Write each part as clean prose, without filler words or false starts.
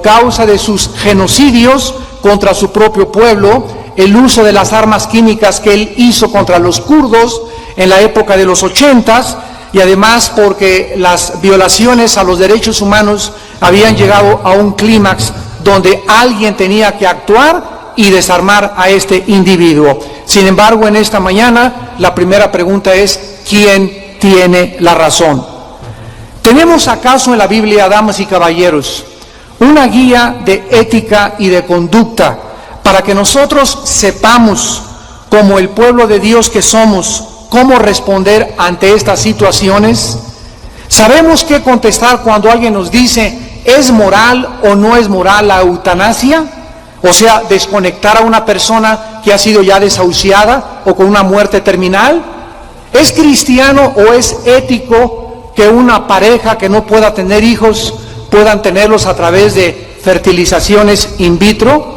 causa de sus genocidios contra su propio pueblo, el uso de las armas químicas que él hizo contra los kurdos en la época de los 80s, y además porque las violaciones a los derechos humanos habían llegado a un clímax donde alguien tenía que actuar y desarmar a este individuo. Sin embargo, en esta mañana la primera pregunta es: ¿quién tiene la razón? ¿Tenemos acaso en la Biblia, damas y caballeros, una guía de ética y de conducta para que nosotros sepamos, como el pueblo de Dios que somos, cómo responder ante estas situaciones? ¿Sabemos qué contestar cuando alguien nos dice: ¿es moral o no es moral la eutanasia? O sea, desconectar a una persona que ha sido ya desahuciada o con una muerte terminal. ¿Es cristiano o es ético que una pareja que no pueda tener hijos puedan tenerlos a través de fertilizaciones in vitro?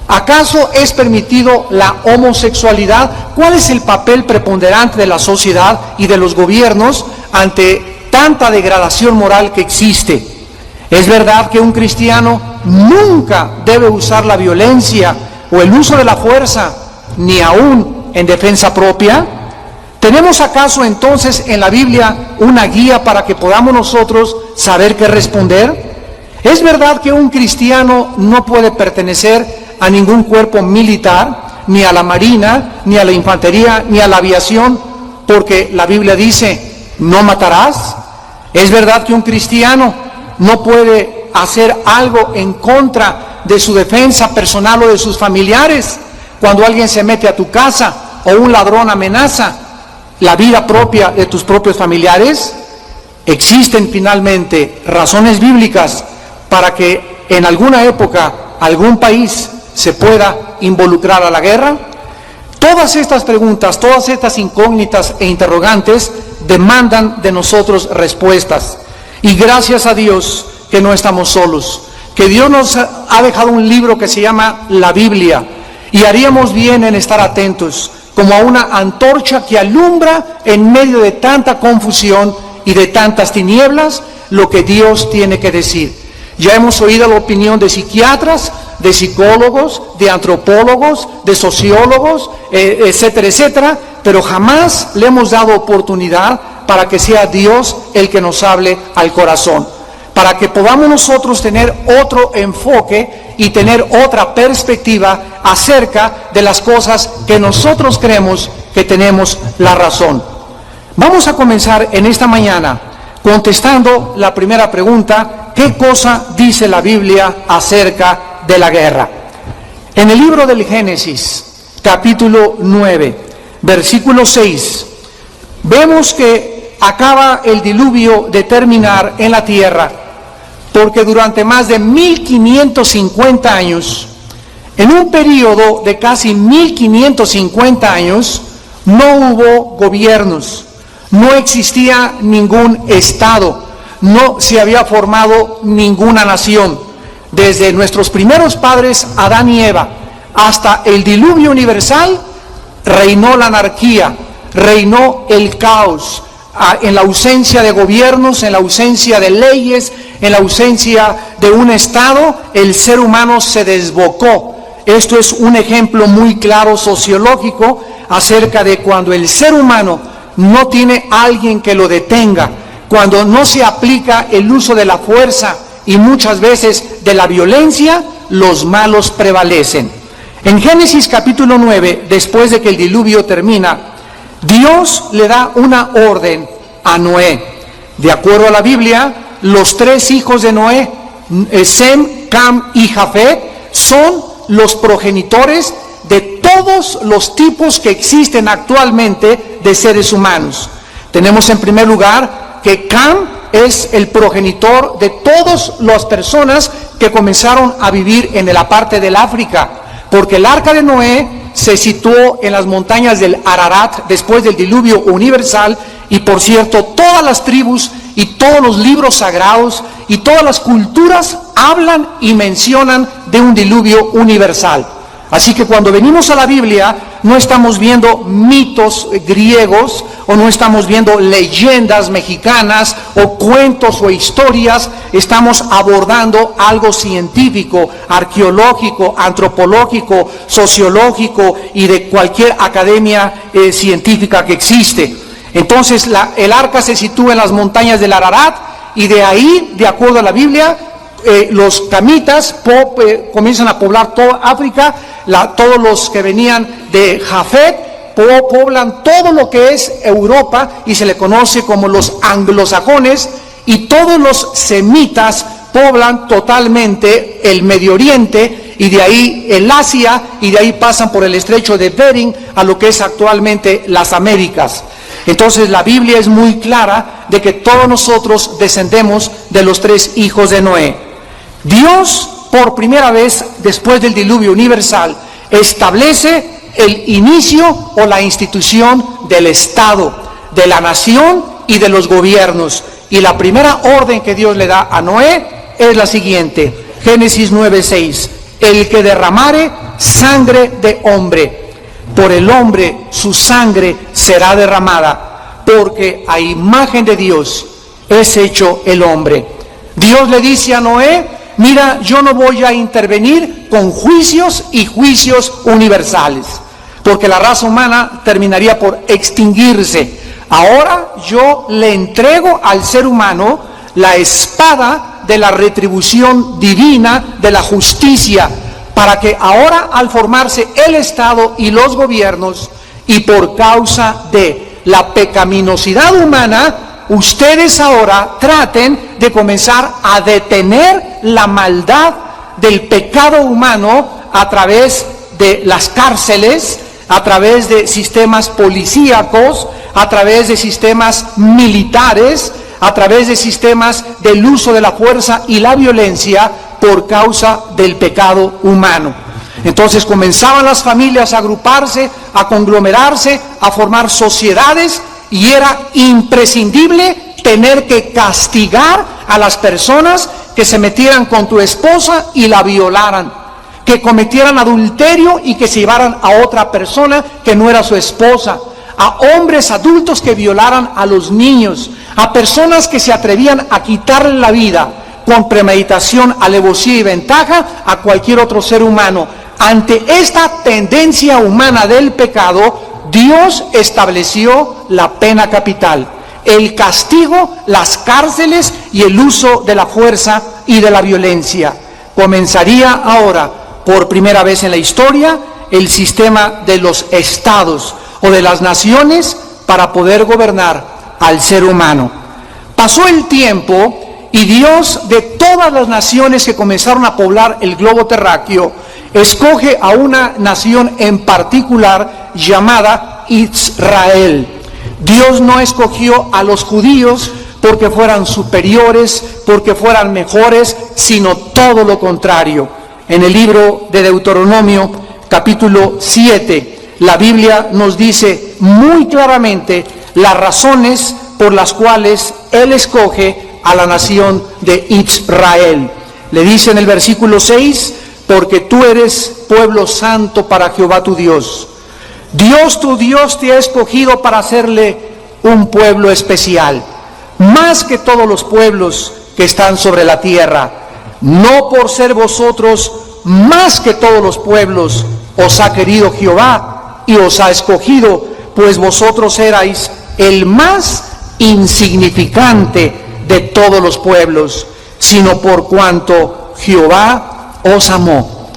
¿Acaso es permitido la homosexualidad? ¿Cuál es el papel preponderante de la sociedad y de los gobiernos ante tanta degradación moral que existe? ¿Es verdad que un cristiano nunca debe usar la violencia o el uso de la fuerza, ni aún en defensa propia? ¿Tenemos acaso entonces en la Biblia una guía para que podamos nosotros saber qué responder? ¿Es verdad que un cristiano no puede pertenecer a ningún cuerpo militar, ni a la marina, ni a la infantería, ni a la aviación, porque la Biblia dice: no matarás? ¿Es verdad que un cristiano no puede hacer algo en contra de su defensa personal o de sus familiares? Cuando alguien se mete a tu casa o un ladrón amenaza la vida propia de tus propios familiares. ¿Existen finalmente razones bíblicas para que en alguna época algún país se pueda involucrar a la guerra? Todas estas preguntas, todas estas incógnitas e interrogantes demandan de nosotros respuestas. Y gracias a Dios que no estamos solos, que Dios nos ha dejado un libro que se llama la Biblia, y haríamos bien en estar atentos como a una antorcha que alumbra en medio de tanta confusión y de tantas tinieblas lo que Dios tiene que decir. Ya hemos oído la opinión de psiquiatras, de psicólogos, de antropólogos, de sociólogos, etcétera, etcétera, pero jamás le hemos dado oportunidad para que sea Dios el que nos hable al corazón, para que podamos nosotros tener otro enfoque y tener otra perspectiva acerca de las cosas que nosotros creemos que tenemos la razón. Vamos a comenzar en esta mañana contestando la primera pregunta: ¿qué cosa dice la Biblia acerca de la guerra? En el libro del Génesis, capítulo 9, versículo 6, vemos que acaba el diluvio de terminar en la tierra, porque durante más de 1550 años, en un periodo de casi 1550 años, no hubo gobiernos, no existía ningún estado, no se había formado ninguna nación. Desde nuestros primeros padres, Adán y Eva, hasta el diluvio universal, reinó la anarquía, reinó el caos. En la ausencia de gobiernos, en la ausencia de leyes, en la ausencia de un estado, el ser humano se desbocó. Esto es un ejemplo muy claro sociológico acerca de cuando el ser humano no tiene alguien que lo detenga, cuando no se aplica el uso de la fuerza y muchas veces de la violencia, los malos prevalecen. En Génesis capítulo 9, después de que el diluvio termina, Dios le da una orden a Noé. De acuerdo a la Biblia, los tres hijos de Noé, Sem, Cam y Jafet, son los progenitores de todos los tipos que existen actualmente de seres humanos. Tenemos en primer lugar que Cam es el progenitor de todas las personas que comenzaron a vivir en la parte del África, porque el arca de Noé se situó en las montañas del Ararat después del diluvio universal, y por cierto, todas las tribus y todos los libros sagrados y todas las culturas hablan y mencionan de un diluvio universal. Así que cuando venimos a la Biblia, no estamos viendo mitos griegos, o no estamos viendo leyendas mexicanas, o cuentos o historias. Estamos abordando algo científico, arqueológico, antropológico, sociológico y de cualquier academia científica que existe. Entonces el arca se sitúa en las montañas del Ararat, y de ahí, de acuerdo a la Biblia, los camitas comienzan a poblar toda África. Todos los que venían de Jafet poblan todo lo que es Europa, y se le conoce como los anglosajones, y todos los semitas poblan totalmente el Medio Oriente, y de ahí el Asia, y de ahí pasan por el estrecho de Bering a lo que es actualmente las Américas. Entonces la Biblia es muy clara de que todos nosotros descendemos de los 3 hijos de Noé. Dios, por primera vez después del diluvio universal, establece el inicio o la institución del Estado, de la nación y de los gobiernos. Y la primera orden que Dios le da a Noé es la siguiente: Génesis 9:6, el que derramare sangre de hombre, por el hombre su sangre será derramada, porque a imagen de Dios es hecho el hombre. Dios le dice a Noé: mira, yo no voy a intervenir con juicios y juicios universales, porque la raza humana terminaría por extinguirse. Ahora yo le entrego al ser humano la espada de la retribución divina, de la justicia, para que ahora, al formarse el Estado y los gobiernos, y por causa de la pecaminosidad humana, ustedes ahora traten de comenzar a detener la maldad del pecado humano a través de las cárceles, a través de sistemas policíacos, a través de sistemas militares, a través de sistemas del uso de la fuerza y la violencia por causa del pecado humano. Entonces comenzaban las familias a agruparse, a conglomerarse, a formar sociedades, y era imprescindible tener que castigar a las personas que se metieran con tu esposa y la violaran, que cometieran adulterio y que se llevaran a otra persona que no era su esposa, a hombres adultos que violaran a los niños, a personas que se atrevían a quitarle la vida con premeditación, alevosía y ventaja a cualquier otro ser humano. Ante esta tendencia humana del pecado, Dios estableció la pena capital, el castigo, las cárceles y el uso de la fuerza y de la violencia. Comenzaría ahora, por primera vez en la historia, el sistema de los estados o de las naciones para poder gobernar al ser humano. Pasó el tiempo y Dios, de todas las naciones que comenzaron a poblar el globo terráqueo, escoge a una nación en particular llamada Israel. Dios no escogió a los judíos porque fueran superiores, porque fueran mejores, sino todo lo contrario. En el libro de Deuteronomio, capítulo 7, la Biblia nos dice muy claramente las razones por las cuales Él escoge a la nación de Israel. Le dice en el versículo 6, porque tú eres pueblo santo para Jehová tu Dios. Dios tu Dios te ha escogido para hacerle un pueblo especial, más que todos los pueblos que están sobre la tierra. No por ser vosotros más que todos los pueblos os ha querido Jehová y os ha escogido, pues vosotros erais el más insignificante de todos los pueblos, sino por cuanto Jehová os amó.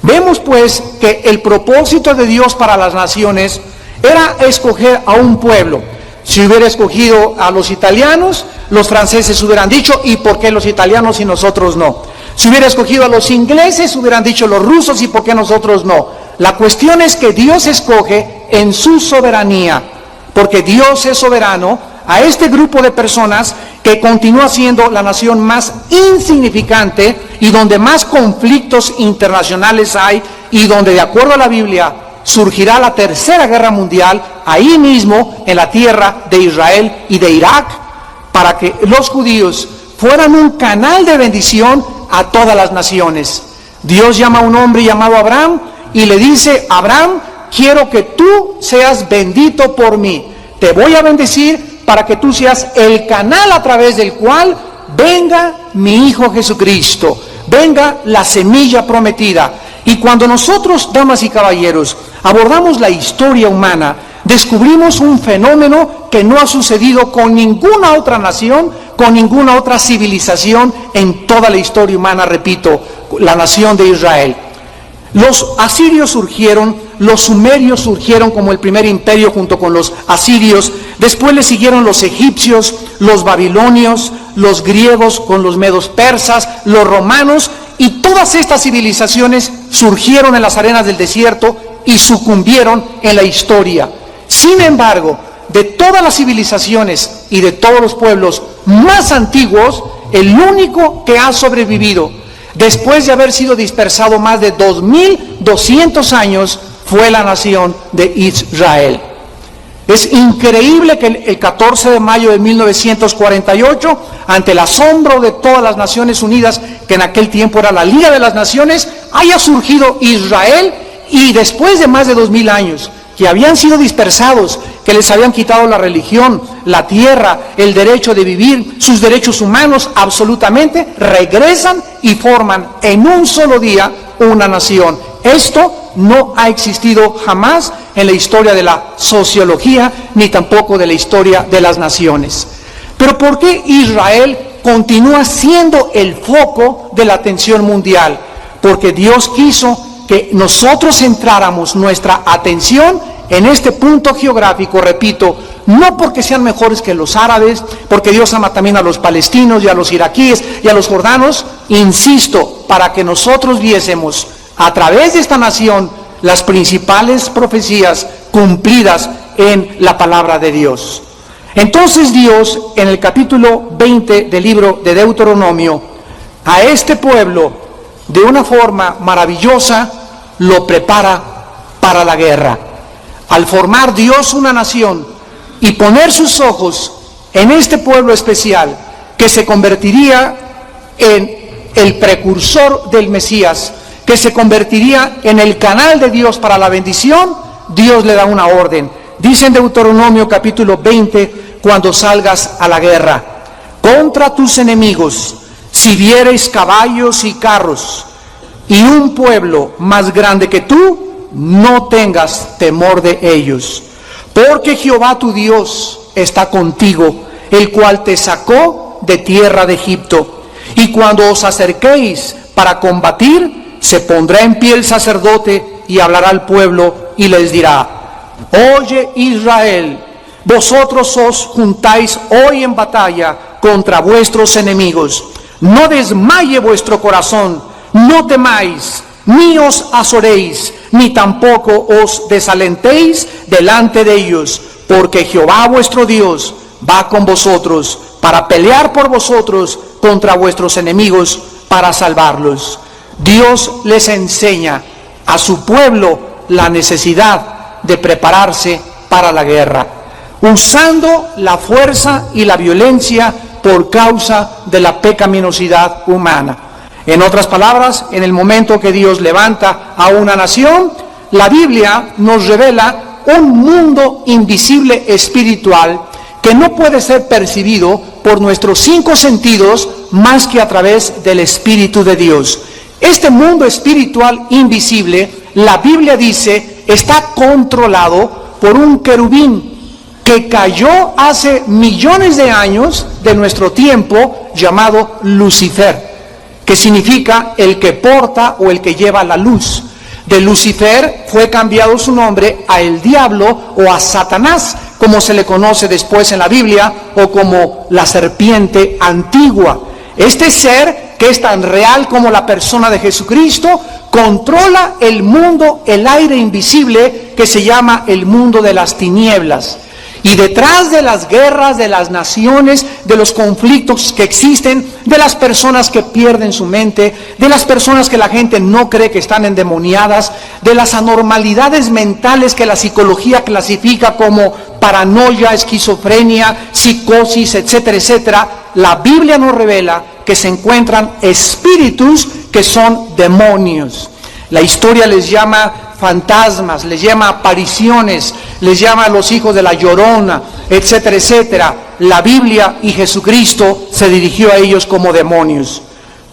Vemos pues que el propósito de Dios para las naciones era escoger a un pueblo. Si hubiera escogido a los italianos, los franceses hubieran dicho, ¿y por qué los italianos y nosotros no? Si hubiera escogido a los ingleses, hubieran dicho los rusos, ¿y por qué nosotros no? La cuestión es que Dios escoge en su soberanía, porque Dios es soberano, a este grupo de personas que continúa siendo la nación más insignificante y donde más conflictos internacionales hay, y donde, de acuerdo a la Biblia, surgirá la tercera guerra mundial ahí mismo en la tierra de Israel y de Irak, para que los judíos fueran un canal de bendición a todas las naciones. Dios llama a un hombre llamado Abraham y le dice: Abraham, quiero que tú seas bendito por mí. Te voy a bendecir para que tú seas el canal a través del cual venga mi Hijo Jesucristo, venga la semilla prometida. Y cuando nosotros, damas y caballeros, abordamos la historia humana, descubrimos un fenómeno que no ha sucedido con ninguna otra nación, con ninguna otra civilización en toda la historia humana, repito, la nación de Israel. Los asirios surgieron, los sumerios surgieron como el primer imperio junto con los asirios, después le siguieron los egipcios, los babilonios, los griegos con los medos persas, los romanos, y todas estas civilizaciones surgieron en las arenas del desierto y sucumbieron en la historia. Sin embargo, de todas las civilizaciones y de todos los pueblos más antiguos, el único que ha sobrevivido después de haber sido dispersado más de 2200 años fue la nación de Israel. Es increíble que el 14 de mayo de 1948, ante el asombro de todas las Naciones Unidas, que en aquel tiempo era la Liga de las Naciones, haya surgido Israel, y después de más de 2000 años, que habían sido dispersados, que les habían quitado la religión, la tierra, el derecho de vivir, sus derechos humanos, absolutamente, regresan y forman en un solo día una nación. Esto no ha existido jamás en la historia de la sociología, ni tampoco de la historia de las naciones. Pero ¿por qué Israel continúa siendo el foco de la atención mundial? Porque Dios quiso que nosotros centráramos nuestra atención en este punto geográfico, repito, no porque sean mejores que los árabes, porque Dios ama también a los palestinos y a los iraquíes y a los jordanos, insisto, para que nosotros viésemos a través de esta nación las principales profecías cumplidas en la palabra de Dios. Entonces Dios, en el capítulo 20 del libro de Deuteronomio, a este pueblo, de una forma maravillosa, lo prepara para la guerra. Al formar Dios una nación y poner sus ojos en este pueblo especial, que se convertiría en el precursor del Mesías, que se convertiría en el canal de Dios para la bendición, Dios le da una orden. Dice en Deuteronomio capítulo 20, cuando salgas a la guerra, contra tus enemigos, si viereis caballos y carros, y un pueblo más grande que tú, no tengas temor de ellos, porque Jehová tu Dios está contigo, el cual te sacó de tierra de Egipto. Y cuando os acerquéis para combatir, se pondrá en pie el sacerdote y hablará al pueblo y les dirá: oye Israel, vosotros os juntáis hoy en batalla contra vuestros enemigos. No desmaye vuestro corazón, no temáis, ni os azoréis, ni tampoco os desalentéis delante de ellos, porque Jehová vuestro Dios va con vosotros para pelear por vosotros contra vuestros enemigos, para salvarlos. Dios les enseña a su pueblo la necesidad de prepararse para la guerra, usando la fuerza y la violencia por causa de la pecaminosidad humana. En otras palabras, en el momento que Dios levanta a una nación, la Biblia nos revela un mundo invisible espiritual que no puede ser percibido por nuestros 5 sentidos más que a través del Espíritu de Dios. Este mundo espiritual invisible, la Biblia dice, está controlado por un querubín que cayó hace millones de años de nuestro tiempo, llamado Lucifer, que significa el que porta o el que lleva la luz. De Lucifer fue cambiado su nombre a el diablo o a Satanás, como se le conoce después en la Biblia, o como la serpiente antigua. Este ser, que es tan real como la persona de Jesucristo, controla el mundo, el aire invisible que se llama el mundo de las tinieblas. Y detrás de las guerras, de las naciones, de los conflictos que existen, de las personas que pierden su mente, de las personas que la gente no cree que están endemoniadas, de las anormalidades mentales que la psicología clasifica como paranoia, esquizofrenia, psicosis, etcétera, etcétera, la Biblia nos revela que se encuentran espíritus que son demonios. La historia les llama fantasmas, les llama apariciones, les llama a los hijos de la Llorona, etcétera, etcétera. La Biblia y Jesucristo se dirigió a ellos como demonios.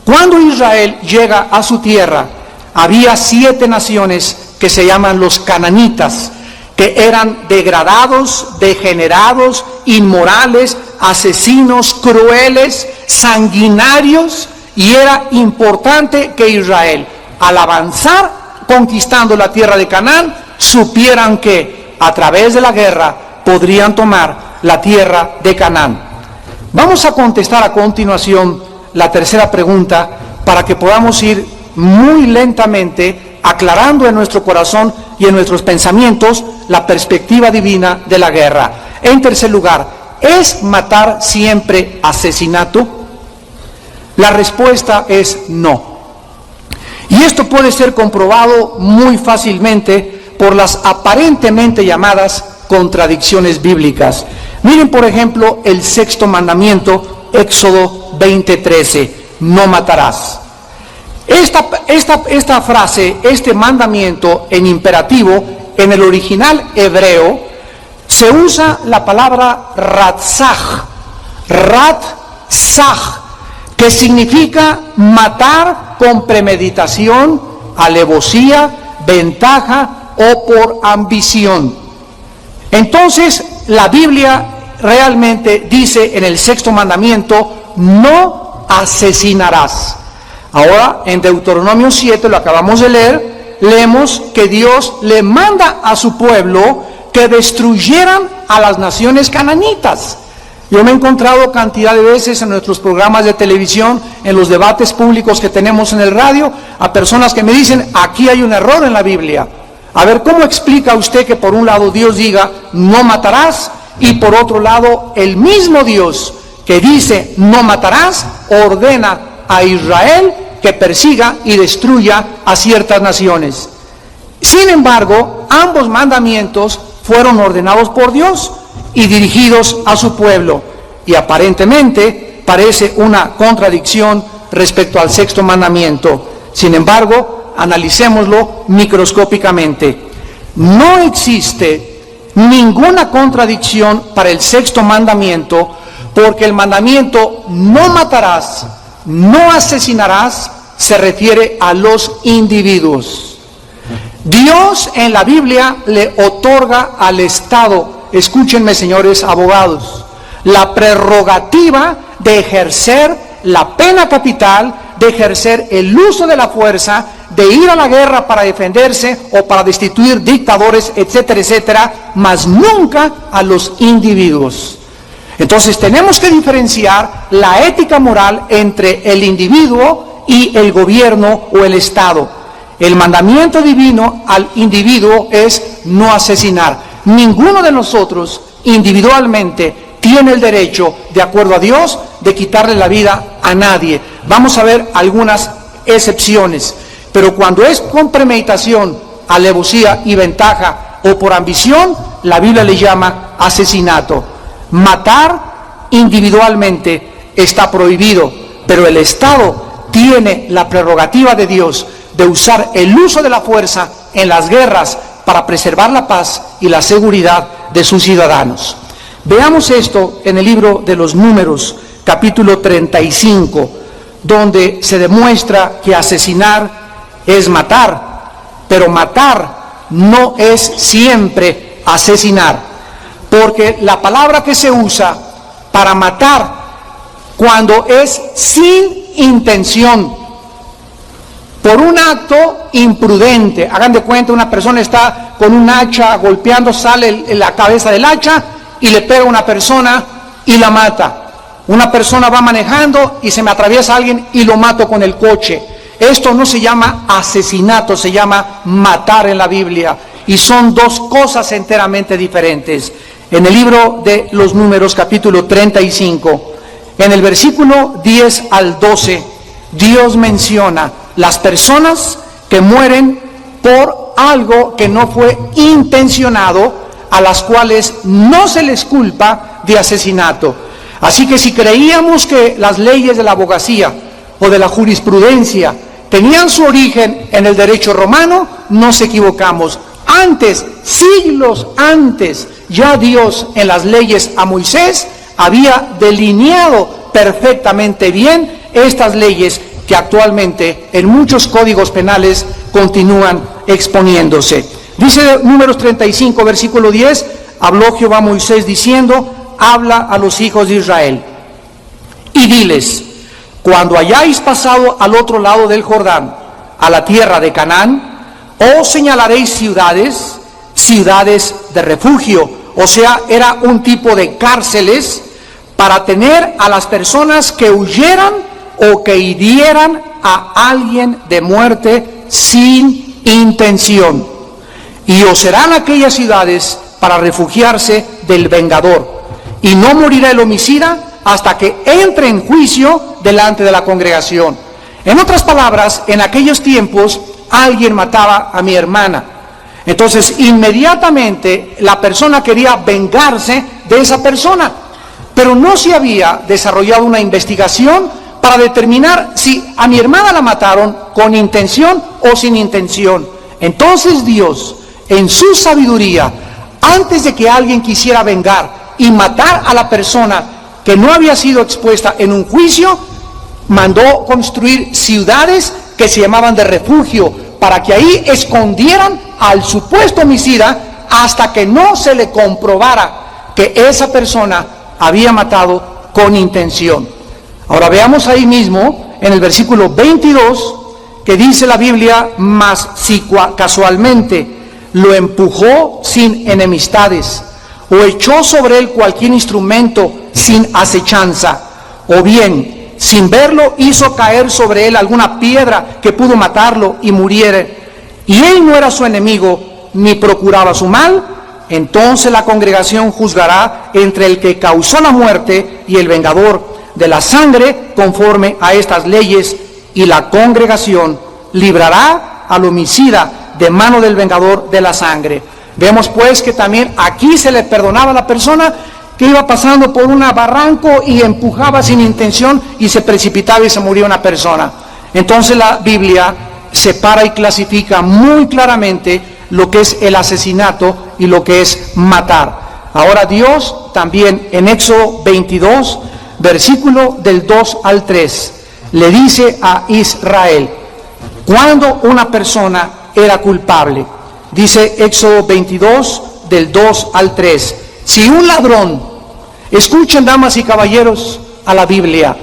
Cuando Israel llega a su tierra, había 7 naciones que se llaman los cananitas, que eran degradados, degenerados, inmorales, asesinos, crueles, sanguinarios, y era importante que Israel, al avanzar conquistando la tierra de Canaán, supieran que a través de la guerra podrían tomar la tierra de Canaán. Vamos a contestar a continuación la tercera pregunta para que podamos ir muy lentamente aclarando en nuestro corazón y en nuestros pensamientos la perspectiva divina de la guerra. En tercer lugar, ¿es matar siempre asesinato? La respuesta es no. Y esto puede ser comprobado muy fácilmente por las aparentemente llamadas contradicciones bíblicas. Miren, por ejemplo, el 6º mandamiento, Éxodo 20:13, no matarás. Esta frase, este mandamiento en imperativo, en el original hebreo, se usa la palabra ratzaj, que significa matar con premeditación, alevosía, ventaja o por ambición. Entonces, la Biblia realmente dice en el 6º mandamiento, no asesinarás. Ahora, en Deuteronomio 7, lo acabamos de leer, leemos que Dios le manda a su pueblo que destruyeran a las naciones cananitas. Yo me he encontrado cantidad de veces en nuestros programas de televisión, en los debates públicos que tenemos en el radio, a personas que me dicen, aquí hay un error en la Biblia. A ver, ¿cómo explica usted que por un lado Dios diga, no matarás, y por otro lado el mismo Dios que dice, no matarás, ordena a Israel que persiga y destruya a ciertas naciones? Sin embargo, ambos mandamientos fueron ordenados por Dios y dirigidos a su pueblo, y aparentemente parece una contradicción respecto al 6º mandamiento. Sin embargo, analicémoslo microscópicamente. No existe ninguna contradicción para el 6º mandamiento, porque el mandamiento no matarás, no asesinarás, se refiere a los individuos. Dios en la Biblia le otorga al Estado, escúchenme señores abogados, la prerrogativa de ejercer la pena capital, de ejercer el uso de la fuerza, de ir a la guerra para defenderse o para destituir dictadores, etcétera, etcétera, mas nunca a los individuos. Entonces tenemos que diferenciar la ética moral entre el individuo y el gobierno o el Estado. El mandamiento divino al individuo es no asesinar. Ninguno de nosotros individualmente tiene el derecho, de acuerdo a Dios, de quitarle la vida a nadie. Vamos a ver algunas excepciones, pero cuando es con premeditación, alevosía y ventaja o por ambición, la Biblia le llama asesinato. Matar individualmente está prohibido, pero el Estado tiene la prerrogativa de Dios de usar el uso de la fuerza en las guerras para preservar la paz y la seguridad de sus ciudadanos. Veamos esto en el libro de los Números, capítulo 35, donde se demuestra que asesinar es matar, pero matar no es siempre asesinar, porque la palabra que se usa para matar cuando es sin intención, por un acto imprudente. Hagan de cuenta, una persona está con un hacha golpeando, sale la cabeza del hacha y le pega a una persona y la mata. Una persona va manejando y se me atraviesa alguien y lo mato con el coche. Esto no se llama asesinato, se llama matar en la Biblia. Y son dos cosas enteramente diferentes. En el libro de los Números, capítulo 35, en el versículo 10 al 12, Dios menciona las personas que mueren por algo que no fue intencionado, a las cuales no se les culpa de asesinato. Así que si creíamos que las leyes de la abogacía o de la jurisprudencia tenían su origen en el derecho romano, nos equivocamos. Antes, siglos antes, ya Dios en las leyes a Moisés había delineado perfectamente bien estas leyes que actualmente en muchos códigos penales continúan exponiéndose. Dice Números 35, versículo 10, habló Jehová a Moisés diciendo, habla a los hijos de Israel y diles, cuando hayáis pasado al otro lado del Jordán, a la tierra de Canaán, os señalaréis ciudades, ciudades de refugio, o sea, era un tipo de cárceles para tener a las personas que huyeran o que hirieran a alguien de muerte sin intención. Y os serán aquellas ciudades para refugiarse del vengador. Y no morirá el homicida hasta que entre en juicio delante de la congregación. En otras palabras, en aquellos tiempos alguien mataba a mi hermana. Entonces, inmediatamente la persona quería vengarse de esa persona, pero no se había desarrollado una investigación para determinar si a mi hermana la mataron con intención o sin intención. Entonces Dios, en su sabiduría, antes de que alguien quisiera vengar y matar a la persona que no había sido expuesta en un juicio, mandó construir ciudades que se llamaban de refugio, para que ahí escondieran al supuesto homicida hasta que no se le comprobara que esa persona había matado con intención. Ahora veamos ahí mismo en el versículo 22 que dice la Biblia, mas si casualmente lo empujó sin enemistades o echó sobre él cualquier instrumento sin acechanza, o bien sin verlo hizo caer sobre él alguna piedra que pudo matarlo y muriere, y él no era su enemigo ni procuraba su mal, entonces la congregación juzgará entre el que causó la muerte y el vengador de la sangre conforme a estas leyes, y la congregación librará al homicida de mano del vengador de la sangre. Vemos pues que también aquí se le perdonaba a la persona que iba pasando por un barranco y empujaba sin intención y se precipitaba y se moría una persona. Entonces la Biblia separa y clasifica muy claramente lo que es el asesinato y lo que es matar. Ahora Dios también en Éxodo 22, versículo del 2 al 3, le dice a Israel cuando una persona era culpable. Dice Éxodo 22, del 2 al 3, si un ladrón, escuchen damas y caballeros a la Biblia,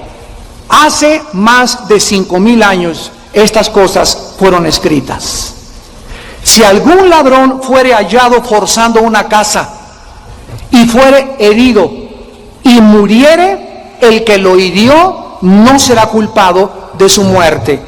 hace más de 5,000 años estas cosas fueron escritas. Si algún ladrón fuere hallado forzando una casa y fuere herido y muriere, el que lo hirió no será culpado de su muerte.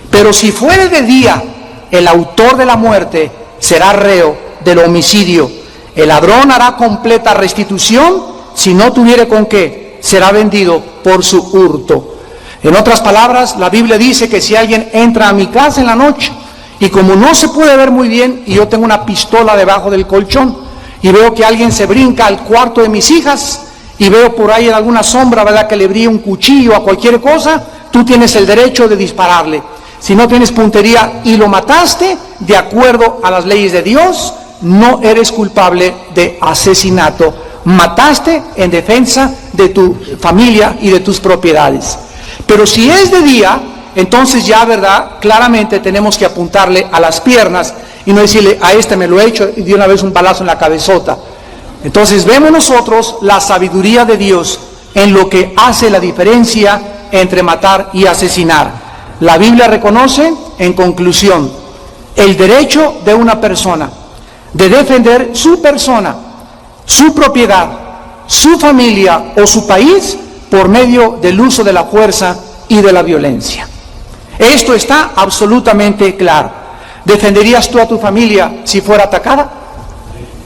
Pero si fuere de día, el autor de la muerte será reo del homicidio. El ladrón hará completa restitución, si no tuviere con qué, será vendido por su hurto. En otras palabras, la Biblia dice que si alguien entra a mi casa en la noche, y como no se puede ver muy bien, y yo tengo una pistola debajo del colchón, y veo que alguien se brinca al cuarto de mis hijas, y veo por ahí en alguna sombra, ¿verdad?, que le brille un cuchillo a cualquier cosa, tú tienes el derecho de dispararle. Si no tienes puntería y lo mataste, de acuerdo a las leyes de Dios, no eres culpable de asesinato. Mataste en defensa de tu familia y de tus propiedades. Pero si es de día, entonces ya, ¿verdad?, claramente tenemos que apuntarle a las piernas y no decirle, a este me lo he hecho y de una vez un balazo en la cabezota. Entonces vemos nosotros la sabiduría de Dios en lo que hace la diferencia entre matar y asesinar. La Biblia reconoce, en conclusión, el derecho de una persona de defender su persona, su propiedad, su familia o su país por medio del uso de la fuerza y de la violencia. Esto está absolutamente claro. ¿Defenderías tú a tu familia si fuera atacada?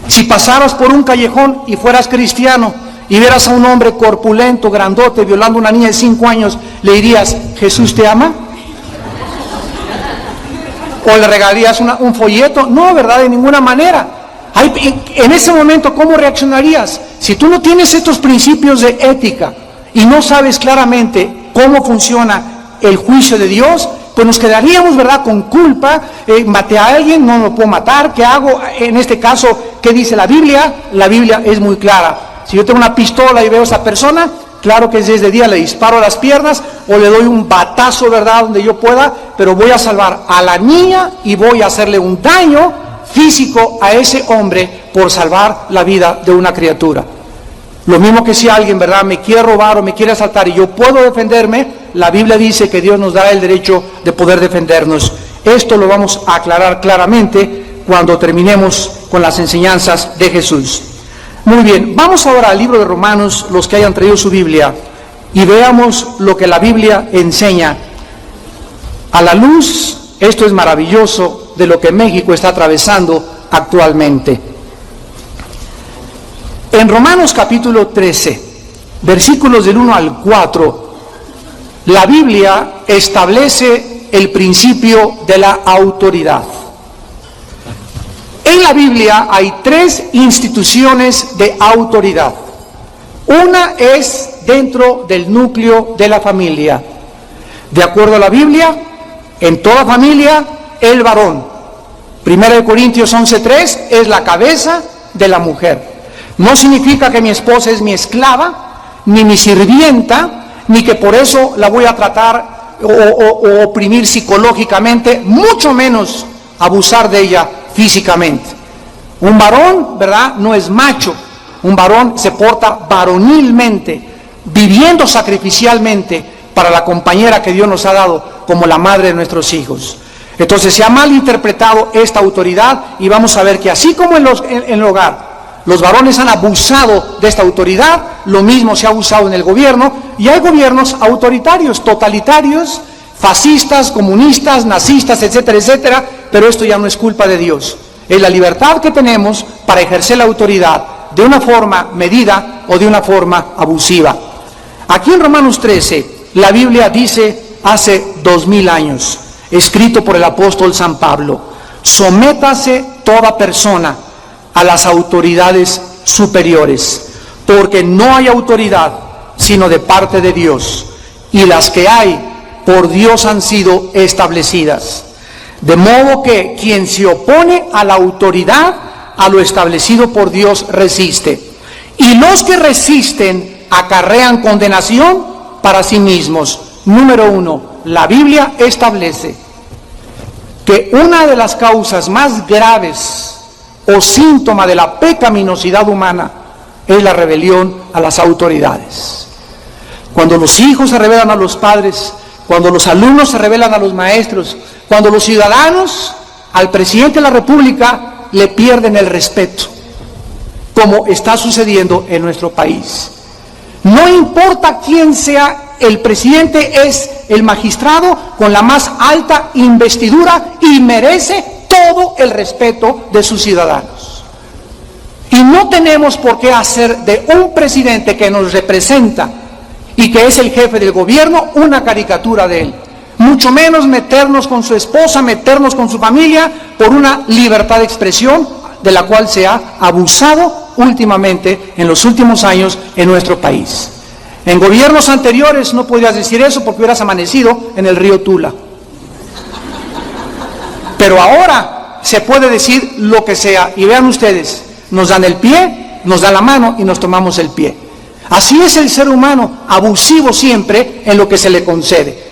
Si pasaras por un callejón y fueras cristiano y vieras a un hombre corpulento, grandote, violando a una niña de 5 años, ¿le dirías, Jesús te ama? ¿O le regalarías un folleto? No, ¿verdad? De ninguna manera. En ese momento, ¿cómo reaccionarías? Si tú no tienes estos principios de ética y no sabes claramente cómo funciona el juicio de Dios, pues nos quedaríamos, ¿verdad?, con culpa. Maté a alguien, no lo puedo matar, ¿qué hago? En este caso, ¿qué dice la Biblia? La Biblia es muy clara. Si yo tengo una pistola y veo a esa persona, claro que desde día le disparo a las piernas o le doy un batazo, ¿verdad?, donde yo pueda, pero voy a salvar a la niña y voy a hacerle un daño físico a ese hombre por salvar la vida de una criatura. Lo mismo que si alguien, ¿verdad?, me quiere robar o me quiere asaltar y yo puedo defenderme, la Biblia dice que Dios nos da el derecho de poder defendernos. Esto lo vamos a aclarar claramente cuando terminemos con las enseñanzas de Jesús. Muy bien, vamos ahora al libro de Romanos, los que hayan traído su Biblia, y veamos lo que la Biblia enseña. A la luz, esto es maravilloso, de lo que México está atravesando actualmente. En Romanos capítulo 13, versículos del 1 al 4, la Biblia establece el principio de la autoridad. En la Biblia hay 3 instituciones de autoridad. Una es dentro del núcleo de la familia. De acuerdo a la Biblia, en toda familia, el varón. 1 Corintios 11:3 es la cabeza de la mujer. No significa que mi esposa es mi esclava, ni mi sirvienta, ni que por eso la voy a tratar o oprimir psicológicamente, mucho menos abusar de ella físicamente. Un varón, ¿verdad?, no es macho. Un varón se porta varonilmente, viviendo sacrificialmente para la compañera que Dios nos ha dado como la madre de nuestros hijos. Entonces se ha malinterpretado esta autoridad y vamos a ver que así como en el hogar los varones han abusado de esta autoridad, lo mismo se ha abusado en el gobierno, y hay gobiernos autoritarios, totalitarios, fascistas, comunistas, nazistas, etcétera, etcétera, pero esto ya no es culpa de Dios. Es la libertad que tenemos para ejercer la autoridad de una forma medida o de una forma abusiva. Aquí en Romanos 13, la Biblia dice hace 2000 años, escrito por el apóstol San Pablo: sométase toda persona a las autoridades superiores, porque no hay autoridad sino de parte de Dios, y las que hay por Dios han sido establecidas. De modo que quien se opone a la autoridad, a lo establecido por Dios, resiste. Y los que resisten acarrean condenación para sí mismos. Número 1, la Biblia establece que una de las causas más graves o síntoma de la pecaminosidad humana es la rebelión a las autoridades. Cuando los hijos se rebelan a los padres, cuando los alumnos se rebelan a los maestros, cuando los ciudadanos al presidente de la República le pierden el respeto, como está sucediendo en nuestro país. No importa quién sea el presidente, es el magistrado con la más alta investidura y merece todo el respeto de sus ciudadanos. Y no tenemos por qué hacer de un presidente que nos representa y que es el jefe del gobierno una caricatura de él. Mucho menos meternos con su esposa, meternos con su familia por una libertad de expresión de la cual se ha abusado últimamente en los últimos años en nuestro país. En gobiernos anteriores no podías decir eso porque hubieras amanecido en el río Tula. Pero ahora se puede decir lo que sea. Y vean ustedes, nos dan el pie, nos dan la mano y nos tomamos el pie. Así es el ser humano, abusivo siempre en lo que se le concede.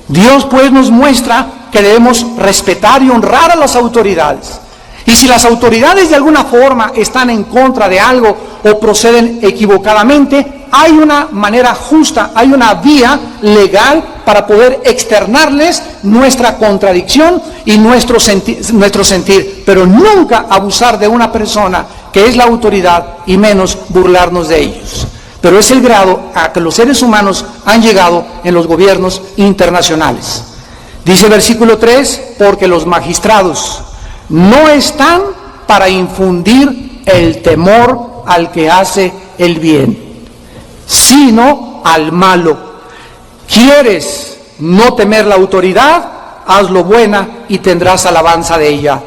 Dios pues nos muestra que debemos respetar y honrar a las autoridades. Y si las autoridades de alguna forma están en contra de algo o proceden equivocadamente, hay una manera justa, hay una vía legal para poder externarles nuestra contradicción y nuestro sentir, pero nunca abusar de una persona que es la autoridad y menos burlarnos de ellos. Pero es el grado a que los seres humanos han llegado en los gobiernos internacionales. Dice el versículo 3, porque los magistrados no están para infundir el temor al que hace el bien, sino al malo. ¿Quieres no temer la autoridad? Hazlo buena y tendrás alabanza de ella,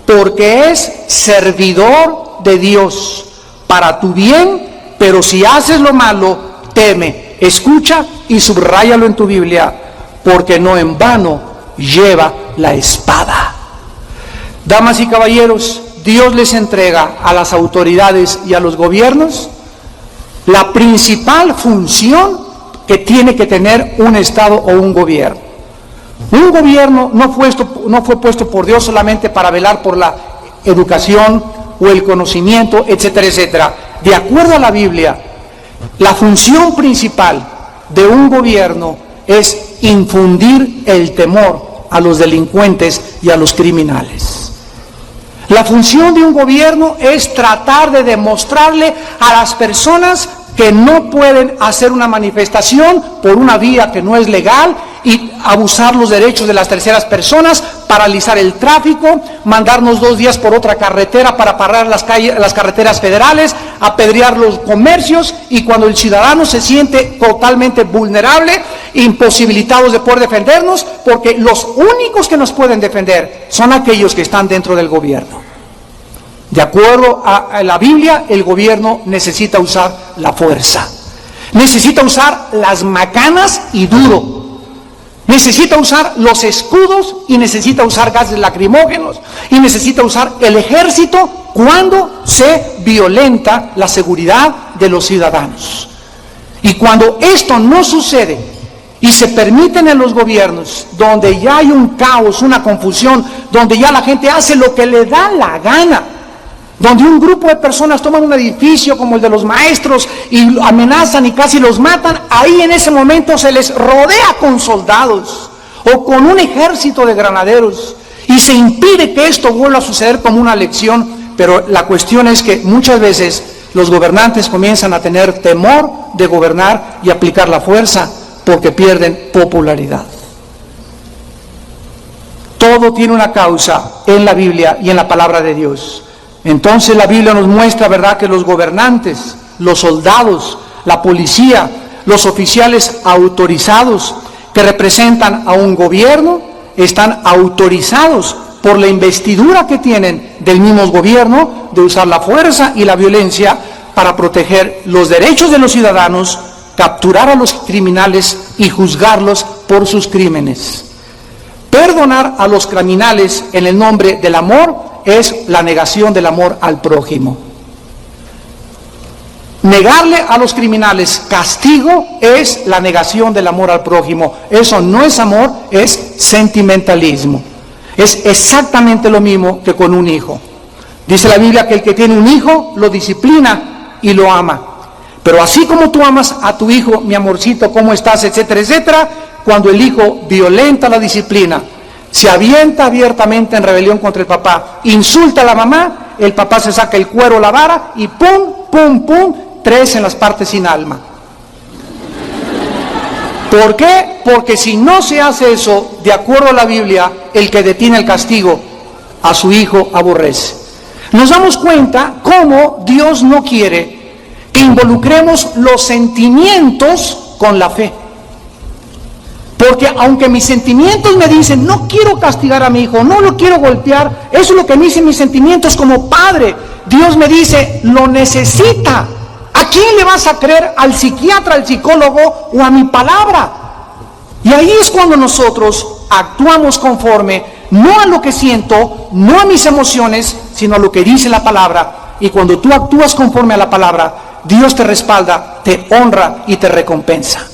porque es servidor de Dios para tu bien. Pero si haces lo malo, teme, escucha y subráyalo en tu Biblia, porque no en vano lleva la espada. Damas y caballeros, Dios les entrega a las autoridades y a los gobiernos la principal función que tiene que tener un Estado o un gobierno. Un gobierno no fue puesto por Dios solamente para velar por la educación o el conocimiento, etcétera, etcétera. De acuerdo a la Biblia, la función principal de un gobierno es infundir el temor a los delincuentes y a los criminales. La función de un gobierno es tratar de demostrarle a las personas que no pueden hacer una manifestación por una vía que no es legal y abusar los derechos de las terceras personas, paralizar el tráfico, mandarnos 2 días por otra carretera para parar las carreteras federales, apedrear los comercios, y cuando el ciudadano se siente totalmente vulnerable, imposibilitados de poder defendernos, porque los únicos que nos pueden defender son aquellos que están dentro del gobierno. De acuerdo a la Biblia, el gobierno necesita usar la fuerza, necesita usar las macanas y duro, necesita usar los escudos y necesita usar gases lacrimógenos y necesita usar el ejército cuando se violenta la seguridad de los ciudadanos. Y cuando esto no sucede y se permiten en los gobiernos, donde ya hay un caos, una confusión, donde ya la gente hace lo que le da la gana, donde un grupo de personas toman un edificio como el de los maestros y amenazan y casi los matan, ahí en ese momento se les rodea con soldados o con un ejército de granaderos y se impide que esto vuelva a suceder como una lección. Pero la cuestión es que muchas veces los gobernantes comienzan a tener temor de gobernar y aplicar la fuerza porque pierden popularidad. Todo tiene una causa en la Biblia y en la palabra de Dios. Entonces la Biblia nos muestra, ¿verdad?, que los gobernantes, los soldados, la policía, los oficiales autorizados que representan a un gobierno, están autorizados por la investidura que tienen del mismo gobierno de usar la fuerza y la violencia para proteger los derechos de los ciudadanos, capturar a los criminales y juzgarlos por sus crímenes. Perdonar a los criminales en el nombre del amor es la negación del amor al prójimo. Negarle a los criminales castigo es la negación del amor al prójimo. Eso no es amor, es sentimentalismo. Es exactamente lo mismo que con un hijo. Dice la Biblia que el que tiene un hijo lo disciplina y lo ama. Pero así como tú amas a tu hijo, mi amorcito, ¿cómo estás?, etcétera, etcétera, cuando el hijo violenta la disciplina, se avienta abiertamente en rebelión contra el papá, insulta a la mamá, el papá se saca el cuero, la vara y pum, pum, pum, 3 en las partes sin alma. ¿Por qué? Porque si no se hace eso, de acuerdo a la Biblia, el que detiene el castigo a su hijo aborrece. Nos damos cuenta cómo Dios no quiere que involucremos los sentimientos con la fe. Porque aunque mis sentimientos me dicen, no quiero castigar a mi hijo, no lo quiero golpear, eso es lo que me dicen mis sentimientos como padre. Dios me dice, lo necesita. ¿A quién le vas a creer? ¿Al psiquiatra, al psicólogo o a mi palabra? Y ahí es cuando nosotros actuamos conforme, no a lo que siento, no a mis emociones, sino a lo que dice la palabra. Y cuando tú actúas conforme a la palabra, Dios te respalda, te honra y te recompensa.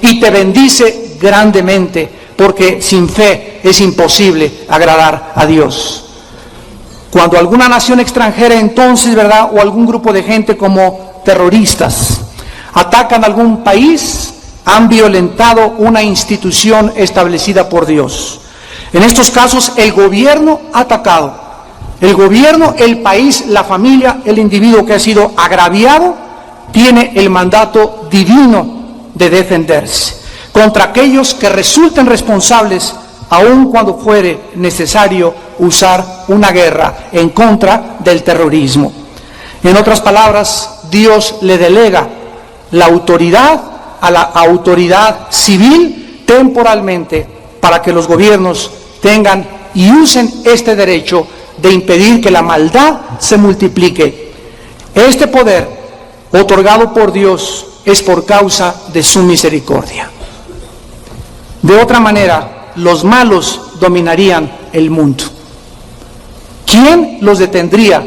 Y te bendice grandemente, porque sin fe es imposible agradar a Dios. Cuando alguna nación extranjera entonces, ¿verdad?, o algún grupo de gente como terroristas atacan algún país, han violentado una institución establecida por Dios. En estos casos el gobierno ha atacado. El gobierno, el país, la familia, el individuo que ha sido agraviado, tiene el mandato divino de defenderse contra aquellos que resulten responsables, aun cuando fuere necesario usar una guerra en contra del terrorismo. En otras palabras, Dios le delega la autoridad a la autoridad civil temporalmente para que los gobiernos tengan y usen este derecho de impedir que la maldad se multiplique. Este poder, otorgado por Dios, es por causa de su misericordia. De otra manera, los malos dominarían el mundo. ¿Quién los detendría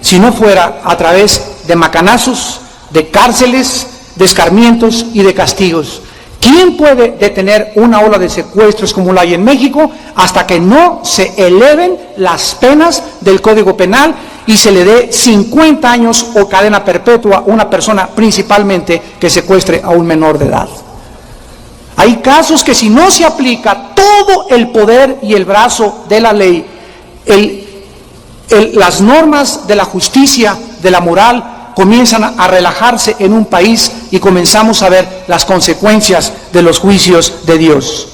si no fuera a través de macanazos, de cárceles, de escarmientos y de castigos? ¿Quién puede detener una ola de secuestros como la hay en México hasta que no se eleven las penas del Código Penal y se le dé 50 años o cadena perpetua a una persona principalmente que secuestre a un menor de edad? Hay casos que si no se aplica todo el poder y el brazo de la ley, las normas de la justicia, de la moral, comienzan a relajarse en un país y comenzamos a ver las consecuencias de los juicios de Dios.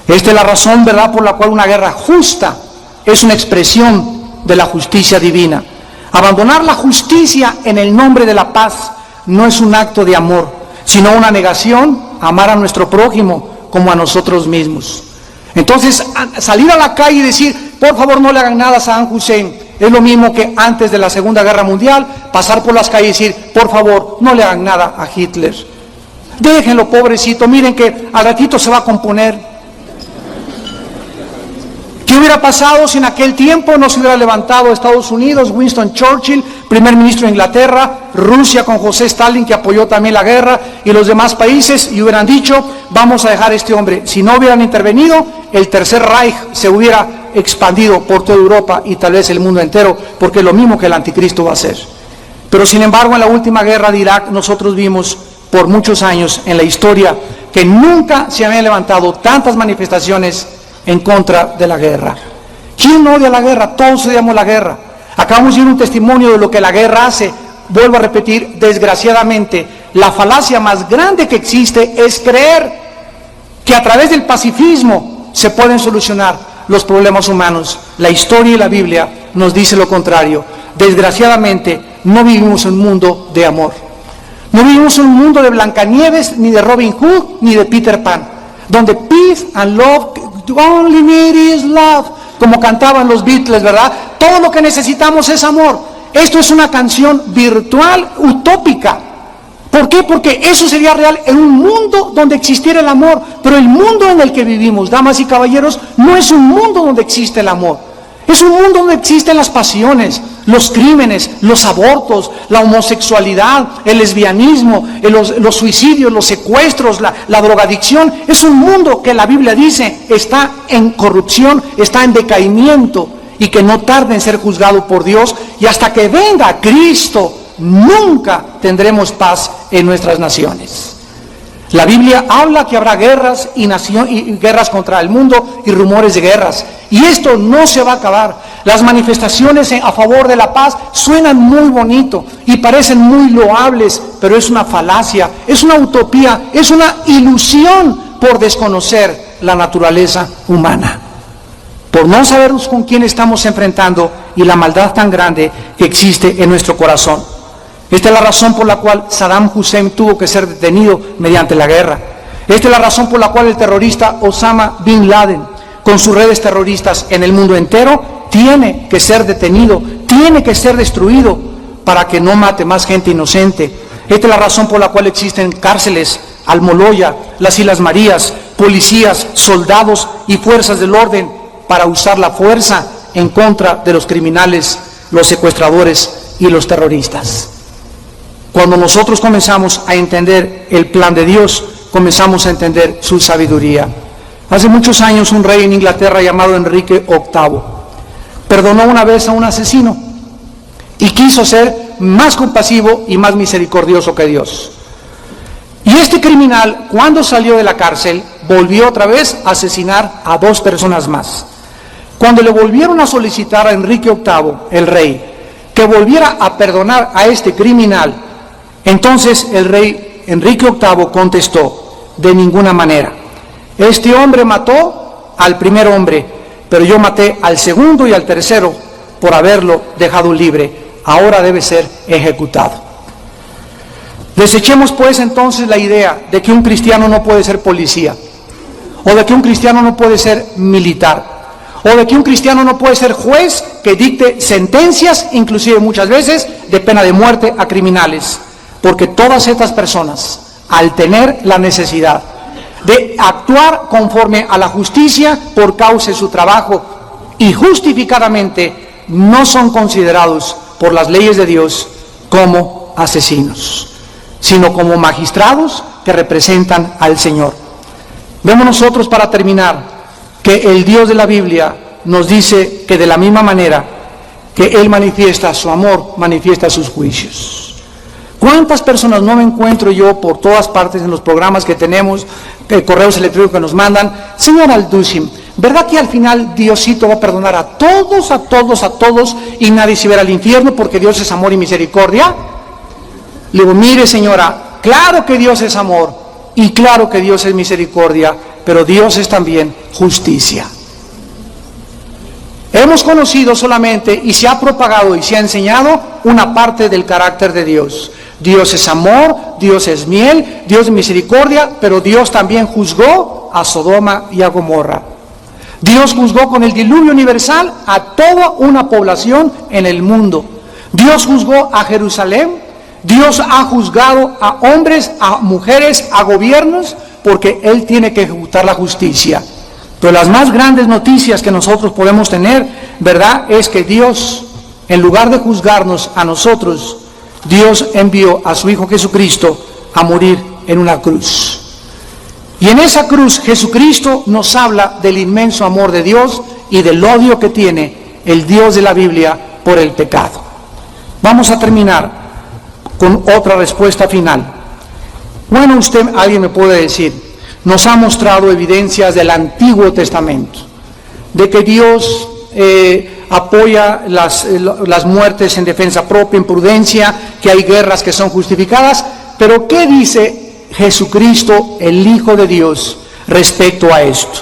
Esta es la razón, ¿verdad?, por la cual una guerra justa es una expresión de la justicia divina. Abandonar la justicia en el nombre de la paz no es un acto de amor, sino una negación a amar a nuestro prójimo como a nosotros mismos. Entonces, salir a la calle y decir, por favor no le hagan nada a Saddam Hussein, es lo mismo que antes de la Segunda Guerra Mundial, pasar por las calles y decir, por favor, no le hagan nada a Hitler. Déjenlo, pobrecito, miren que al ratito se va a componer. ¿Qué hubiera pasado si en aquel tiempo no se hubiera levantado Estados Unidos, Winston Churchill, primer ministro de Inglaterra, Rusia con José Stalin, que apoyó también la guerra, y los demás países, y hubieran dicho, vamos a dejar a este hombre? Si no hubieran intervenido, el Tercer Reich se hubiera expandido por toda Europa y tal vez el mundo entero, porque es lo mismo que el anticristo va a hacer. Pero sin embargo, en la última guerra de Irak, nosotros vimos por muchos años en la historia que nunca se habían levantado tantas manifestaciones en contra de la guerra. ¿Quién no odia la guerra? Todos odiamos la guerra. Acabamos de ver un testimonio de lo que la guerra hace. Vuelvo a repetir, desgraciadamente, la falacia más grande que existe es creer que a través del pacifismo se pueden solucionar los problemas humanos. La historia y la Biblia nos dice lo contrario. Desgraciadamente, no vivimos en un mundo de amor. No vivimos en un mundo de Blancanieves, ni de Robin Hood, ni de Peter Pan, donde peace and love, only need is love, como cantaban los Beatles, ¿verdad? Todo lo que necesitamos es amor. Esto es una canción virtual, utópica. ¿Por qué? Porque eso sería real en un mundo donde existiera el amor, pero el mundo en el que vivimos, damas y caballeros, no es un mundo donde existe el amor. Es un mundo donde existen las pasiones, los crímenes, los abortos, la homosexualidad, el lesbianismo, los suicidios, los secuestros, la drogadicción. Es un mundo que la Biblia dice está en corrupción, está en decaimiento y que no tarda en ser juzgado por Dios. Y hasta que venga Cristo, nunca tendremos paz en nuestras naciones. La Biblia habla que habrá guerras y guerras contra el mundo y rumores de guerras. Y esto no se va a acabar. Las manifestaciones a favor de la paz suenan muy bonito y parecen muy loables, pero es una falacia, es una utopía, es una ilusión por desconocer la naturaleza humana, por no saber con quién estamos enfrentando y la maldad tan grande que existe en nuestro corazón. Esta es la razón por la cual Saddam Hussein tuvo que ser detenido mediante la guerra. Esta es la razón por la cual el terrorista Osama Bin Laden, con sus redes terroristas en el mundo entero, tiene que ser detenido, tiene que ser destruido para que no mate más gente inocente. Esta es la razón por la cual existen cárceles, Almoloya, las Islas Marías, policías, soldados y fuerzas del orden para usar la fuerza en contra de los criminales, los secuestradores y los terroristas. Cuando nosotros comenzamos a entender el plan de Dios, comenzamos a entender su sabiduría. Hace muchos años un rey en Inglaterra llamado Enrique VIII perdonó una vez a un asesino y quiso ser más compasivo y más misericordioso que Dios. Y este criminal, cuando salió de la cárcel, volvió otra vez a asesinar a 2 personas más. Cuando le volvieron a solicitar a Enrique VIII, el rey, que volviera a perdonar a este criminal, entonces el rey Enrique VIII contestó: de ninguna manera. Este hombre mató al primer hombre, pero yo maté al segundo y al tercero por haberlo dejado libre. Ahora debe ser ejecutado. Desechemos pues entonces la idea de que un cristiano no puede ser policía, o de que un cristiano no puede ser militar, o de que un cristiano no puede ser juez que dicte sentencias, inclusive muchas veces de pena de muerte a criminales. Porque todas estas personas, al tener la necesidad, de actuar conforme a la justicia por causa de su trabajo, y justificadamente no son considerados por las leyes de Dios como asesinos, sino como magistrados que representan al Señor. Vemos nosotros, para terminar, que el Dios de la Biblia nos dice que de la misma manera que Él manifiesta su amor, manifiesta sus juicios. ¿Cuántas personas no me encuentro yo por todas partes en los programas que tenemos, correos electrónicos que nos mandan? Señor Alducin, ¿verdad que al final Diosito va a perdonar a todos y nadie se verá al infierno porque Dios es amor y misericordia? Le digo, mire señora, claro que Dios es amor y claro que Dios es misericordia, pero Dios es también justicia. Hemos conocido solamente y se ha propagado y se ha enseñado una parte del carácter de Dios. Dios es amor, Dios es miel, Dios es misericordia, pero Dios también juzgó a Sodoma y a Gomorra. Dios juzgó con el diluvio universal a toda una población en el mundo. Dios juzgó a Jerusalén, Dios ha juzgado a hombres, a mujeres, a gobiernos, porque Él tiene que ejecutar la justicia. Pero las más grandes noticias que nosotros podemos tener, ¿verdad?, es que Dios, en lugar de juzgarnos a nosotros, Dios envió a su Hijo Jesucristo a morir en una cruz. Y en esa cruz Jesucristo nos habla del inmenso amor de Dios y del odio que tiene el Dios de la Biblia por el pecado. Vamos a terminar con otra respuesta final. Bueno, alguien me puede decir, nos ha mostrado evidencias del Antiguo Testamento, de que Dios apoya las muertes en defensa propia, en prudencia, que hay guerras que son justificadas, pero ¿qué dice Jesucristo, el Hijo de Dios, respecto a esto?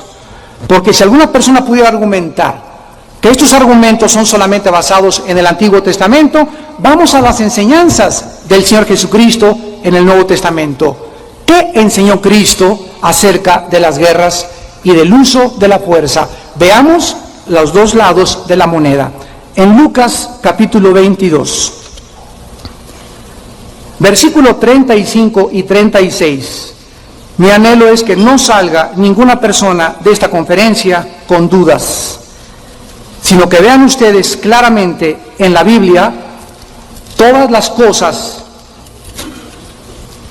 Porque si alguna persona pudiera argumentar que estos argumentos son solamente basados en el Antiguo Testamento, vamos a las enseñanzas del Señor Jesucristo en el Nuevo Testamento. ¿Qué enseñó Cristo acerca de las guerras y del uso de la fuerza? Veamos los dos lados de la moneda. En Lucas capítulo 22, versículo 35 y 36, mi anhelo es que no salga ninguna persona de esta conferencia con dudas, sino que vean ustedes claramente en la Biblia todas las cosas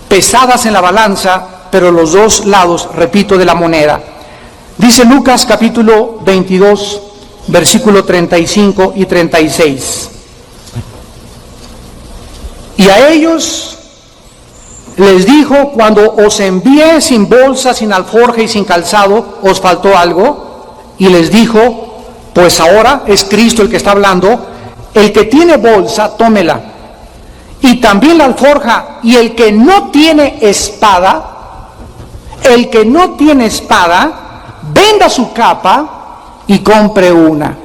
pesadas en la balanza, pero los dos lados, repito, de la moneda. Dice Lucas capítulo 22, versículo 35 y 36. Y a ellos les dijo, cuando os envié sin bolsa, sin alforja y sin calzado, ¿os faltó algo? Y les dijo, pues ahora es Cristo el que está hablando, el que tiene bolsa, tómela, y también la alforja, y el que no tiene espada, venda su capa y compre una.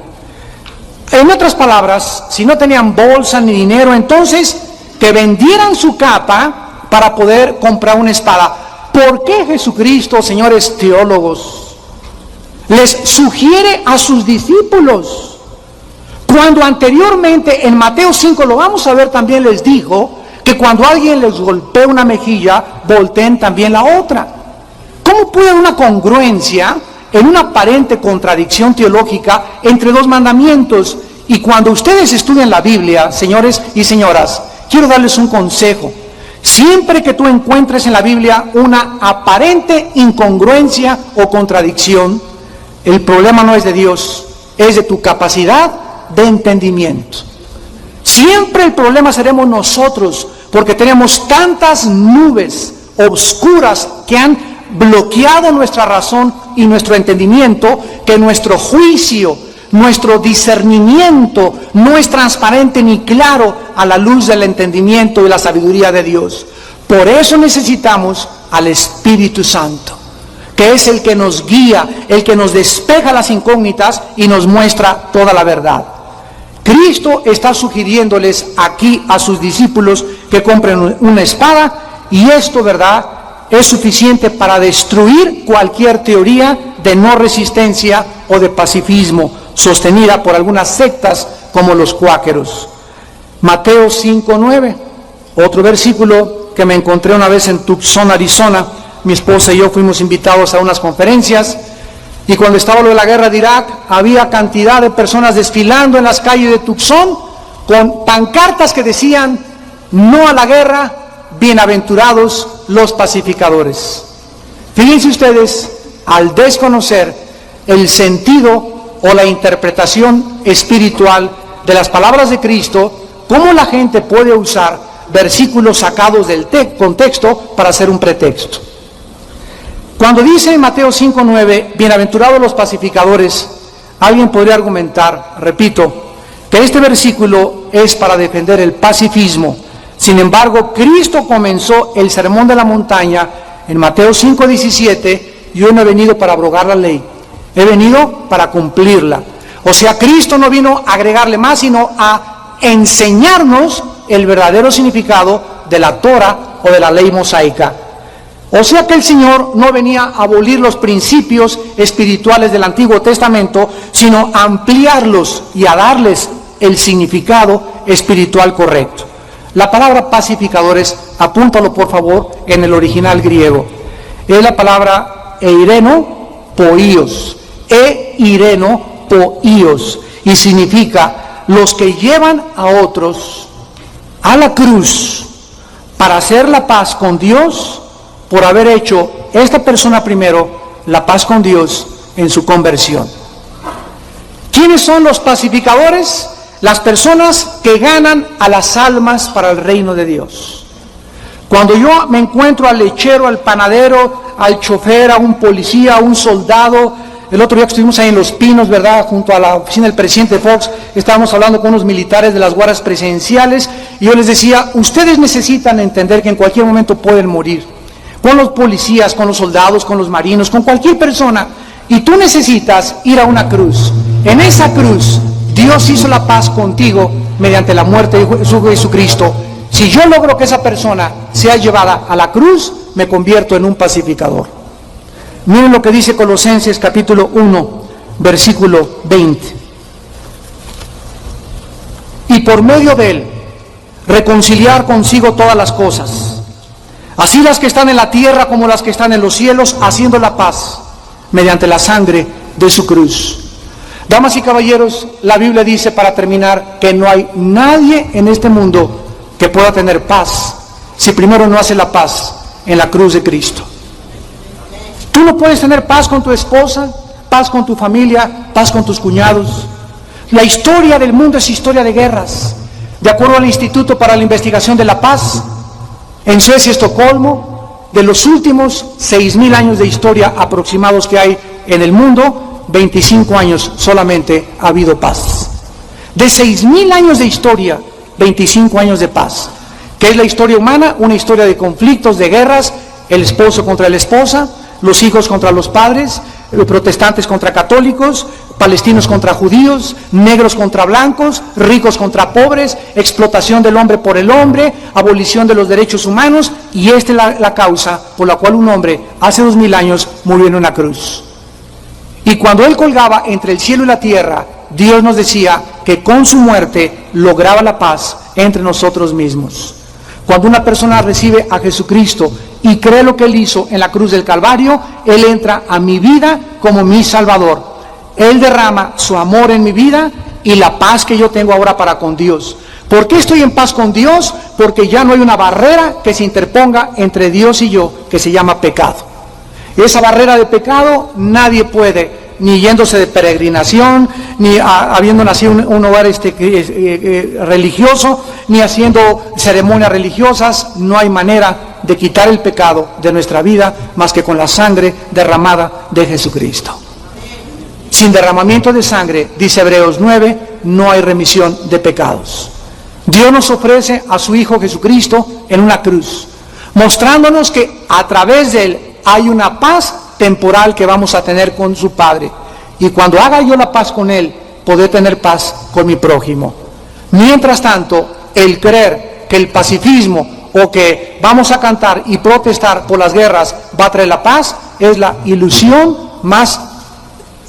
En otras palabras, si no tenían bolsa ni dinero, entonces que vendieran su capa para poder comprar una espada. ¿Por qué Jesucristo, señores teólogos, les sugiere a sus discípulos, cuando anteriormente en Mateo 5, lo vamos a ver también, les dijo que cuando alguien les golpea una mejilla, volteen también la otra? ¿Cómo puede haber una congruencia en una aparente contradicción teológica entre dos mandamientos? Y cuando ustedes estudian la Biblia, señores y señoras, quiero darles un consejo. Siempre que tú encuentres en la Biblia una aparente incongruencia o contradicción, el problema no es de Dios, es de tu capacidad de entendimiento. Siempre el problema seremos nosotros, porque tenemos tantas nubes oscuras que han bloqueado nuestra razón y nuestro entendimiento, que nuestro juicio, nuestro discernimiento no es transparente ni claro a la luz del entendimiento y la sabiduría de Dios. Por eso necesitamos al Espíritu Santo, que es el que nos guía, el que nos despeja las incógnitas y nos muestra toda la verdad. Cristo está sugiriéndoles aquí a sus discípulos que compren una espada, y esto, ¿verdad?, es suficiente para destruir cualquier teoría de no resistencia o de pacifismo sostenida por algunas sectas como los cuáqueros. Mateo 5:9, otro versículo que me encontré una vez en Tucson, Arizona, mi esposa y yo fuimos invitados a unas conferencias, y cuando estaba lo de la guerra de Irak, había cantidad de personas desfilando en las calles de Tucson con pancartas que decían: no a la guerra, bienaventurados los pacificadores. Fíjense ustedes, al desconocer el sentido o la interpretación espiritual de las palabras de Cristo, cómo la gente puede usar versículos sacados del contexto para hacer un pretexto. Cuando dice en Mateo 5:9, bienaventurados los pacificadores, alguien podría argumentar, repito, que este versículo es para defender el pacifismo. Sin embargo, Cristo comenzó el sermón de la montaña en Mateo 5:17, yo no he venido para abrogar la ley, he venido para cumplirla. O sea, Cristo no vino a agregarle más, sino a enseñarnos el verdadero significado de la Torah o de la ley mosaica. O sea que el Señor no venía a abolir los principios espirituales del Antiguo Testamento, sino a ampliarlos y a darles el significado espiritual correcto. La palabra pacificadores, apúntalo por favor en el original griego, es la palabra eireno poíos, y significa los que llevan a otros a la cruz para hacer la paz con Dios, por haber hecho esta persona primero la paz con Dios en su conversión. ¿Quiénes son los pacificadores? Las personas que ganan a las almas para el reino de Dios. Cuando yo me encuentro al lechero, al panadero, al chofer, a un policía, a un soldado, el otro día que estuvimos ahí en Los Pinos, ¿verdad?, junto a la oficina del presidente Fox, estábamos hablando con unos militares de las guardias presidenciales, y yo les decía, ustedes necesitan entender que en cualquier momento pueden morir, con los policías, con los soldados, con los marinos, con cualquier persona, y tú necesitas ir a una cruz. En esa cruz, Dios hizo la paz contigo mediante la muerte de Jesucristo. Si yo logro que esa persona sea llevada a la cruz, me convierto en un pacificador. Miren lo que dice Colosenses capítulo 1, versículo 20. Y por medio de él, reconciliar consigo todas las cosas, así las que están en la tierra como las que están en los cielos, haciendo la paz mediante la sangre de su cruz. Damas y caballeros, la Biblia dice, para terminar, que no hay nadie en este mundo que pueda tener paz si primero no hace la paz en la cruz de Cristo. Tú no puedes tener paz con tu esposa, paz con tu familia, paz con tus cuñados. La historia del mundo es historia de guerras. De acuerdo al Instituto para la Investigación de la Paz, en Suecia, Estocolmo, de los últimos 6,000 años de historia aproximados que hay en el mundo, 25 años solamente ha habido paz. De 6,000 años de historia, 25 años de paz. ¿Qué es la historia humana? Una historia de conflictos, de guerras, el esposo contra la esposa, los hijos contra los padres, protestantes contra católicos, palestinos contra judíos, negros contra blancos, ricos contra pobres, explotación del hombre por el hombre, abolición de los derechos humanos, y esta es la causa por la cual un hombre hace 2,000 años murió en una cruz. Y cuando él colgaba entre el cielo y la tierra, Dios nos decía que con su muerte lograba la paz entre nosotros mismos. Cuando una persona recibe a Jesucristo y cree lo que Él hizo en la cruz del Calvario, Él entra a mi vida como mi Salvador. Él derrama su amor en mi vida y la paz que yo tengo ahora para con Dios. ¿Por qué estoy en paz con Dios? Porque ya no hay una barrera que se interponga entre Dios y yo, que se llama pecado. Esa barrera de pecado nadie puede, ni yéndose de peregrinación, ni habiendo nacido en un hogar religioso, ni haciendo ceremonias religiosas. No hay manera de quitar el pecado de nuestra vida más que con la sangre derramada de Jesucristo. Sin derramamiento de sangre, dice Hebreos 9, no hay remisión de pecados. Dios nos ofrece a su Hijo Jesucristo en una cruz, mostrándonos que a través de Él hay una paz temporal que vamos a tener con su Padre. Y cuando haga yo la paz con Él, podré tener paz con mi prójimo. Mientras tanto, el creer que el pacifismo o que vamos a cantar y protestar por las guerras va a traer la paz es la ilusión más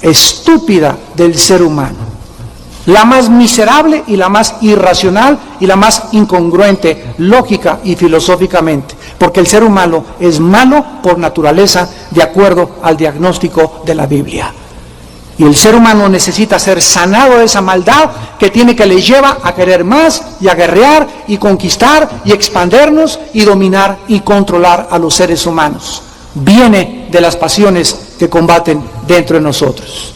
estúpida del ser humano, la más miserable y la más irracional y la más incongruente, lógica y filosóficamente. porque el ser humano es malo por naturaleza, de acuerdo al diagnóstico de la Biblia. Y el ser humano necesita ser sanado de esa maldad que le lleva a querer más y a guerrear y conquistar y expandernos y dominar y controlar a los seres humanos. Viene de las pasiones que combaten dentro de nosotros.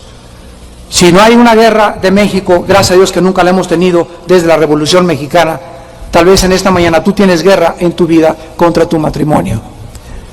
Si no hay una guerra de México, gracias a Dios que nunca la hemos tenido desde la Revolución Mexicana, tal vez en esta mañana tú tienes guerra en tu vida contra tu matrimonio.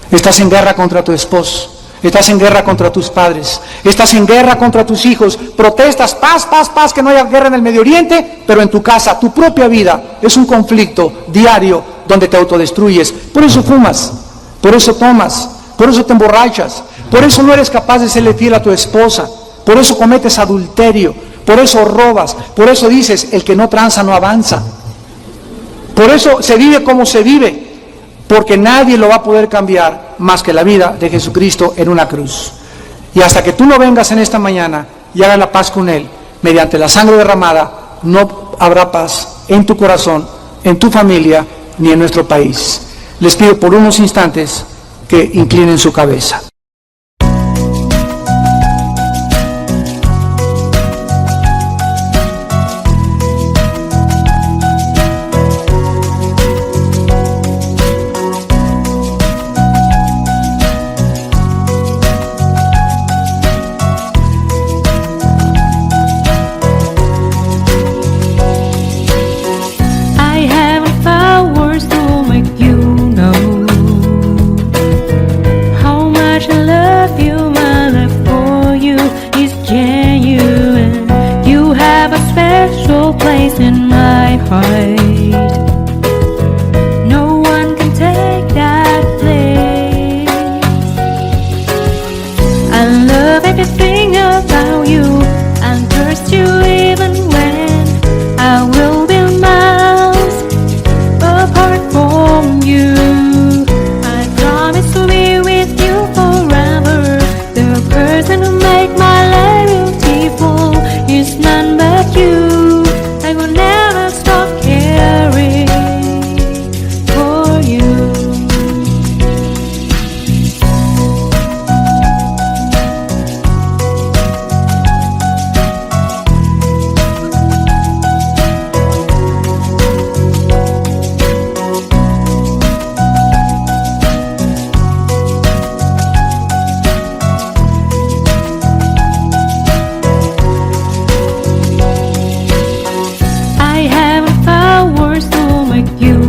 Estás en guerra contra tu esposo. Estás en guerra contra tus padres, estás en guerra contra tus hijos, protestas, paz, paz, paz, que no haya guerra en el Medio Oriente, pero en tu casa, tu propia vida es un conflicto diario donde te autodestruyes. Por eso fumas, por eso tomas, por eso te emborrachas, por eso no eres capaz de serle fiel a tu esposa, por eso cometes adulterio, por eso robas, por eso dices, el que no tranza no avanza. Por eso se vive como se vive, porque nadie lo va a poder cambiar más que la vida de Jesucristo en una cruz. Y hasta que tú no vengas en esta mañana y hagas la paz con Él, mediante la sangre derramada, no habrá paz en tu corazón, en tu familia, ni en nuestro país. Les pido por unos instantes que inclinen su cabeza. In my heart, no one can take that place. I love everything about you and trust you even when I will be miles apart from you. I promise to be with you forever. The person who make my life beautiful is none but you. I will never stop caring for you. I haven't found words to make you